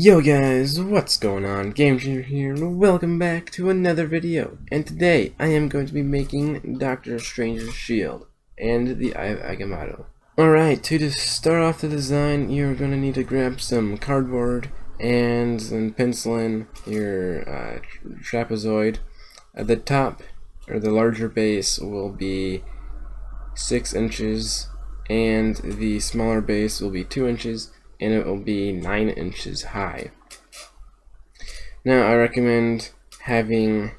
Yo guys, what's going on? Game Changer here, and welcome back to another video. And today I am going to be making Dr. Strange's shield and the Eye of Agamatto. Alright, to start off the design, you're going to need to grab some cardboard and then pencil in your trapezoid. At the top, or the larger base, will be 6 inches, and the smaller base will be 2 inches. And it will be 9 inches high. Now I recommend having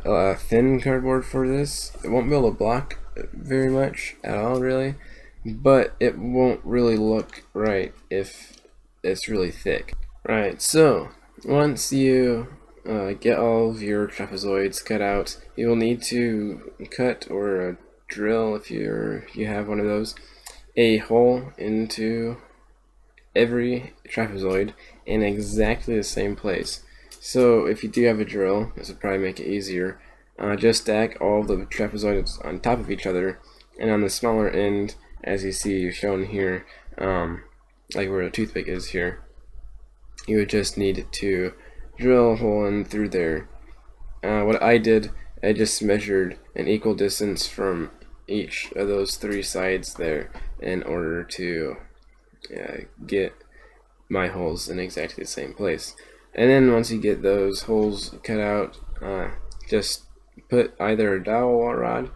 a thin cardboard for this. It won't be able to block very much at all really, but it won't really look right if it's really thick. Right, so once you get all of your trapezoids cut out, you will need to cut or drill, if you have one of those, a hole into every trapezoid in exactly the same place. So if you do have a drill, this would probably make it easier. Just stack all the trapezoids on top of each other, and on the smaller end, as you see shown here, like where the toothpick is here, you would just need to drill a hole in through there. What I did, I just measured an equal distance from each of those 3 sides there in order to get my holes in exactly the same place. And then once you get those holes cut out, just put either a dowel rod,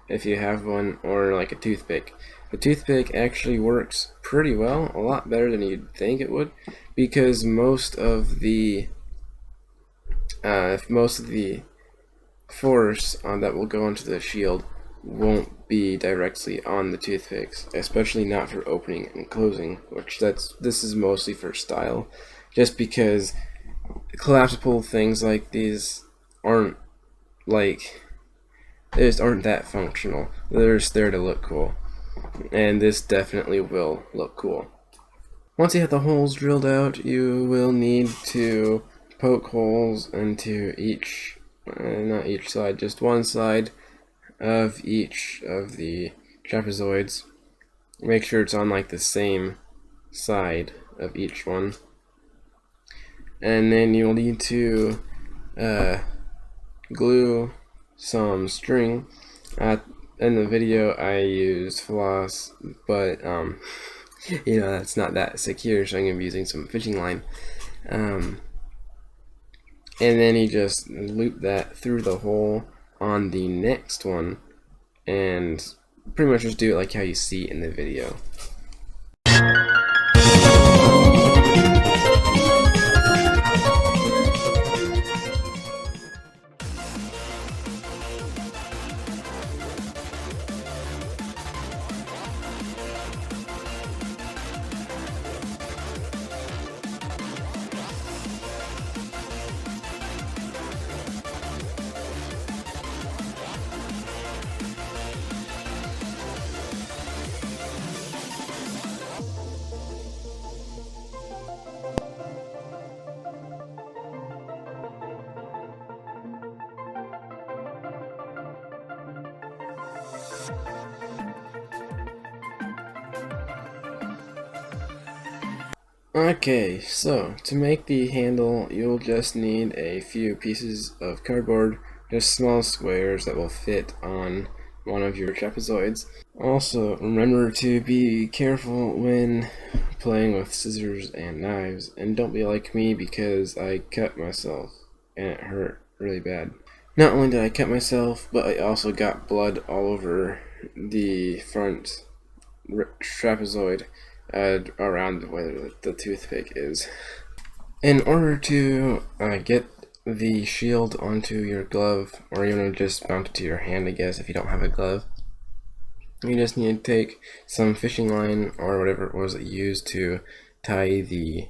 if you have one, or like a toothpick. The toothpick actually works pretty well, a lot better than you'd think it would, because most of the force that will go into the shield won't be directly on the toothpicks, especially not for opening and closing, which this is mostly for style, just because collapsible things like these aren't that functional. They're just there to look cool, and this definitely will look cool. Once you have the holes drilled out, you will need to poke holes into each, not each side, just one side of each of the trapezoids. Make sure it's on like the same side of each one, and then you'll need to glue some string. In the video I used floss, but you know, that's not that secure, so I'm going to be using some fishing line. And then you just loop that through the hole on the next one, and pretty much just do it like how you see in the video. Okay, so to make the handle, you'll just need a few pieces of cardboard, just small squares that will fit on one of your trapezoids. Also, remember to be careful when playing with scissors and knives, and don't be like me, because I cut myself and it hurt really bad. Not only did I cut myself, but I also got blood all over the front trapezoid, around where the toothpick is. In order to get the shield onto your glove, or even just mount it to your hand, I guess, if you don't have a glove, you just need to take some fishing line or whatever it was that you used to tie the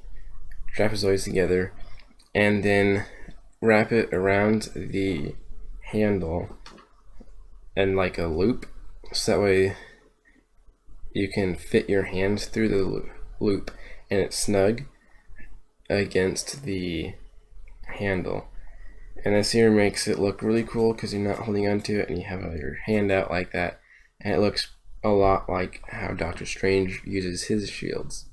trapezoids together, and then wrap it around the handle and like a loop, so that way you can fit your hand through the loop and it's snug against the handle. And this here makes it look really cool because you're not holding onto it and you have your hand out like that, and it looks a lot like how Dr. Strange uses his shields.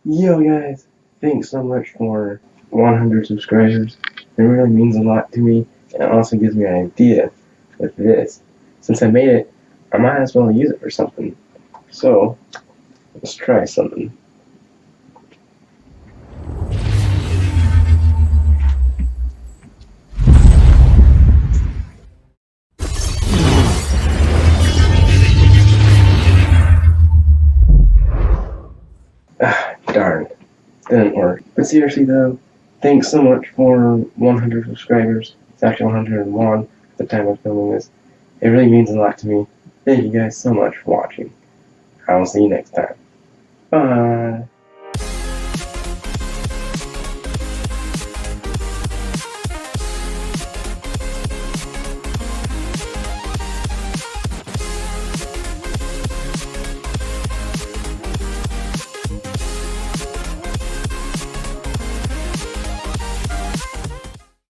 Yo guys, thanks so much for 100 subscribers. It really means a lot to me, and it also gives me an idea with this. Since I made it, I might as well use it for something. So, let's try something. Ah, darn. Didn't work. But seriously though, thanks so much for 100 subscribers. It's actually 101 at the time of filming this. It really means a lot to me. Thank you guys so much for watching. I will see you next time. Bye.